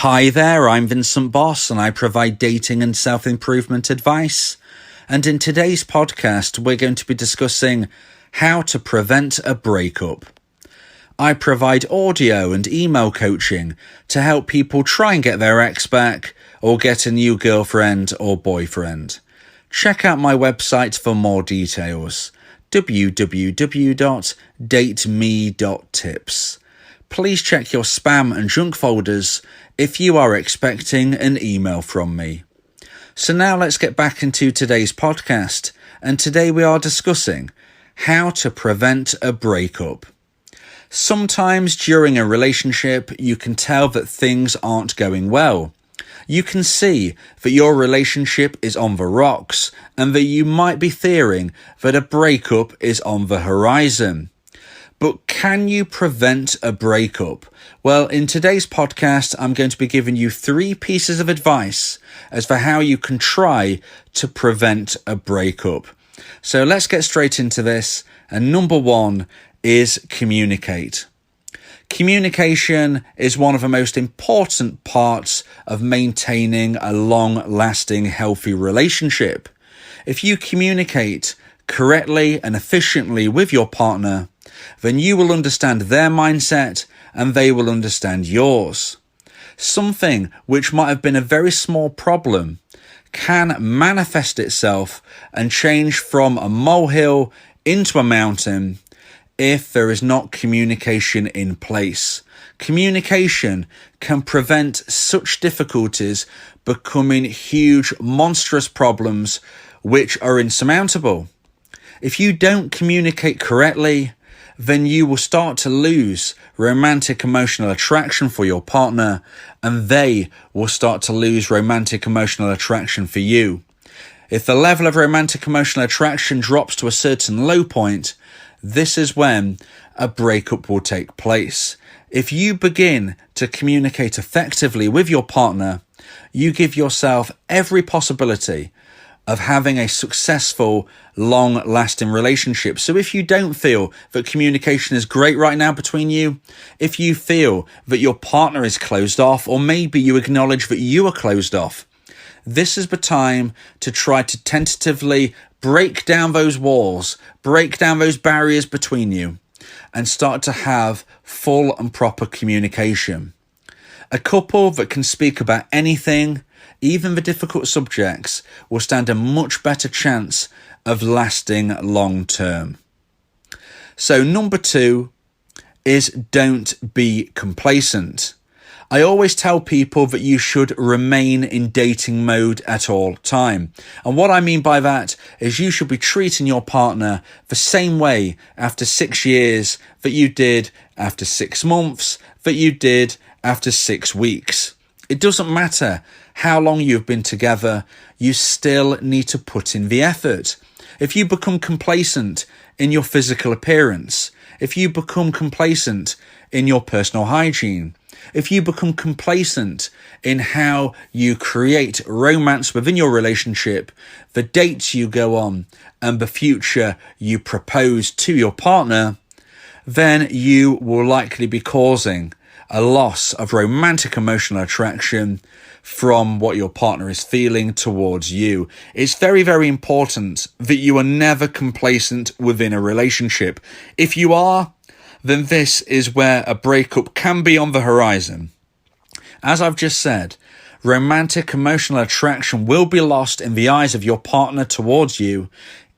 Hi there, I'm Vincent Boss and I provide dating and self-improvement advice. And in today's podcast, we're going to be discussing how to prevent a breakup. I provide audio and email coaching to help people try and get their ex back or get a new girlfriend or boyfriend. Check out my website for more details, www.dateme.tips. Please check your spam and junk folders if you are expecting an email from me. So now let's get back into today's podcast, and today we are discussing how to prevent a breakup. Sometimes during a relationship, you can tell that things aren't going well. You can see that your relationship is on the rocks and that you might be fearing that a breakup is on the horizon. But can you prevent a breakup? Well, in today's podcast, I'm going to be giving you 3 pieces of advice as for how you can try to prevent a breakup. So let's get straight into this. And number 1 is communicate. Communication is one of the most important parts of maintaining a long-lasting, healthy relationship. If you communicate correctly and efficiently with your partner, then you will understand their mindset and they will understand yours. Something which might have been a very small problem can manifest itself and change from a molehill into a mountain if there is not communication in place. Communication can prevent such difficulties becoming huge, monstrous problems which are insurmountable. If you don't communicate correctly, then you will start to lose romantic emotional attraction for your partner, and they will start to lose romantic emotional attraction for you. If the level of romantic emotional attraction drops to a certain low point, this is when a breakup will take place. If you begin to communicate effectively with your partner, you give yourself every possibility of having a successful, long-lasting relationship. So if you don't feel that communication is great right now between you, if you feel that your partner is closed off, or maybe you acknowledge that you are closed off, this is the time to try to tentatively break down those walls, break down those barriers between you, and start to have full and proper communication. A couple that can speak about anything, even the difficult subjects, will stand a much better chance of lasting long term. So number 2 is don't be complacent. I always tell people that you should remain in dating mode at all time. And what I mean by that is you should be treating your partner the same way after 6 years that you did after 6 months, that you did after 6 weeks. It doesn't matter how long you've been together, you still need to put in the effort. If you become complacent in your physical appearance, if you become complacent in your personal hygiene, if you become complacent in how you create romance within your relationship, the dates you go on, and the future you propose to your partner, then you will likely be causing a loss of romantic emotional attraction from what your partner is feeling towards you. It's very, very important that you are never complacent within a relationship. If you are, then this is where a breakup can be on the horizon. As I've just said, romantic emotional attraction will be lost in the eyes of your partner towards you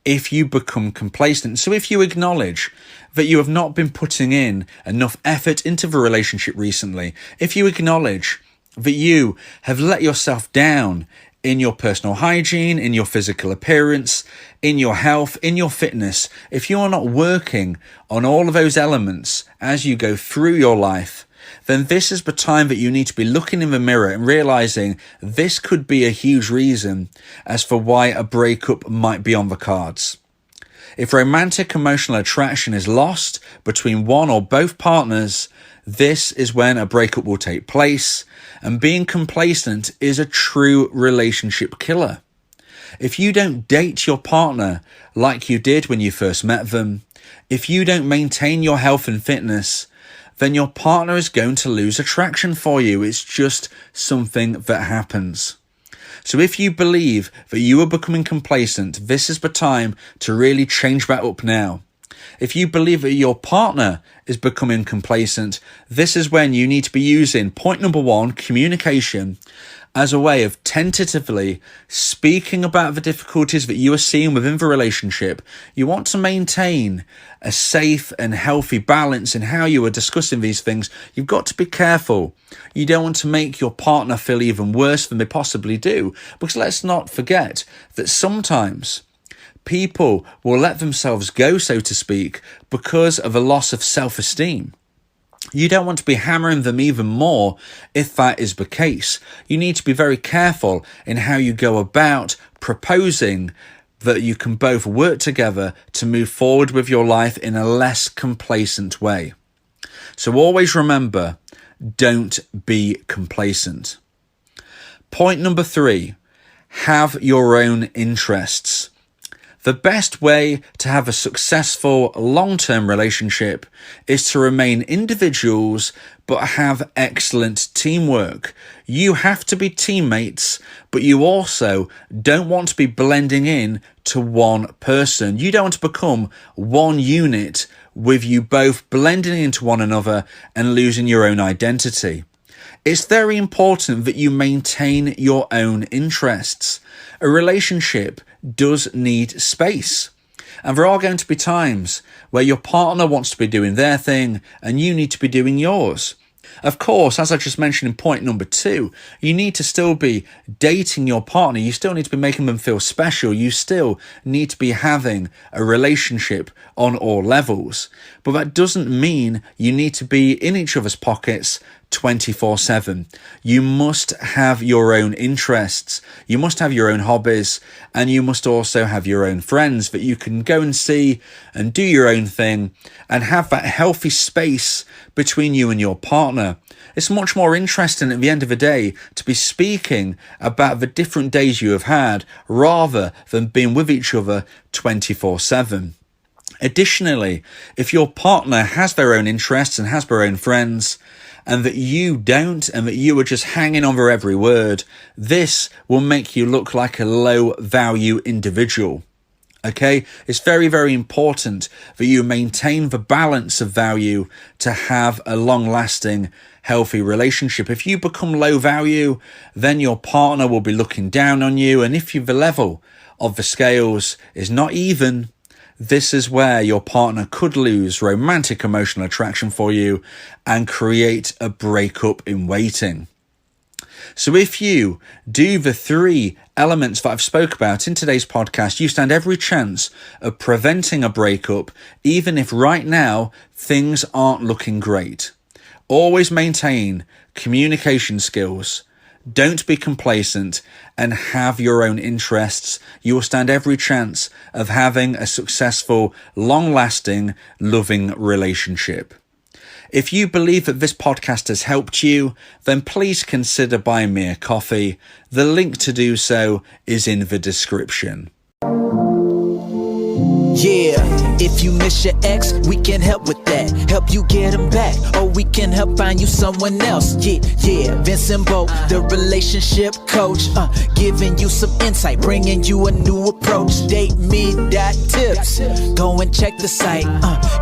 if you become complacent. So if you acknowledge that you have not been putting in enough effort into the relationship recently, if you acknowledge that you have let yourself down in your personal hygiene, in your physical appearance, in your health, in your fitness, if you are not working on all of those elements as you go through your life, then this is the time that you need to be looking in the mirror and realizing this could be a huge reason as for why a breakup might be on the cards. If romantic emotional attraction is lost between one or both partners, this is when a breakup will take place, and being complacent is a true relationship killer. If you don't date your partner like you did when you first met them, if you don't maintain your health and fitness, then your partner is going to lose attraction for you. It's just something that happens. So if you believe that you are becoming complacent, this is the time to really change that up now. If you believe that your partner is becoming complacent, this is when you need to be using point number 1, communication, as a way of tentatively speaking about the difficulties that you are seeing within the relationship. You want to maintain a safe and healthy balance in how you are discussing these things. You've got to be careful. You don't want to make your partner feel even worse than they possibly do, because let's not forget that sometimes people will let themselves go, so to speak, because of a loss of self-esteem. You don't want to be hammering them even more if that is the case. You need to be very careful in how you go about proposing that you can both work together to move forward with your life in a less complacent way. So always remember, don't be complacent. Point number 3, have your own interests. The best way to have a successful long-term relationship is to remain individuals but have excellent teamwork. You have to be teammates, but you also don't want to be blending in to one person. You don't want to become one unit with you both blending into one another and losing your own identity. It's very important that you maintain your own interests. A relationship does need space. And there are going to be times where your partner wants to be doing their thing and you need to be doing yours. Of course, as I just mentioned in point number 2, you need to still be dating your partner. You still need to be making them feel special. You still need to be having a relationship on all levels. But that doesn't mean you need to be in each other's pockets 24/7. You must have your own interests. You must have your own hobbies, and you must also have your own friends that you can go and see and do your own thing and have that healthy space between you and your partner. It's much more interesting at the end of the day to be speaking about the different days you have had rather than being with each other 24/7. Additionally, if your partner has their own interests and has their own friends, and that you don't, and that you are just hanging on their every word, this will make you look like a low value individual. Okay? It's very, very important that you maintain the balance of value to have a long-lasting, healthy relationship. If you become low value, then your partner will be looking down on you, and if the level of the scales is not even, this is where your partner could lose romantic emotional attraction for you and create a breakup in waiting. So if you do the 3 elements that I've spoke about in today's podcast, you stand every chance of preventing a breakup, even if right now things aren't looking great. Always maintain communication skills. Don't be complacent and have your own interests. You will stand every chance of having a successful, long-lasting, loving relationship. If you believe that this podcast has helped you, then please consider buying me a coffee. The link to do so is in the description. Yeah, if you miss your ex, we can help with that. Help you get him back, or we can help find you someone else. Yeah, Vincent Bo, the relationship coach, giving you some insight, bringing you a new approach. DateMe.tips, go and check the site,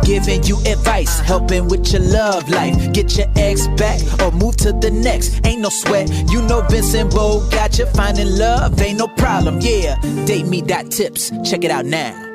giving you advice, helping with your love life. Get your ex back, or move to the next. Ain't no sweat, you know Vincent Bo got you. Finding love ain't no problem. Yeah, DateMe.tips, check it out now.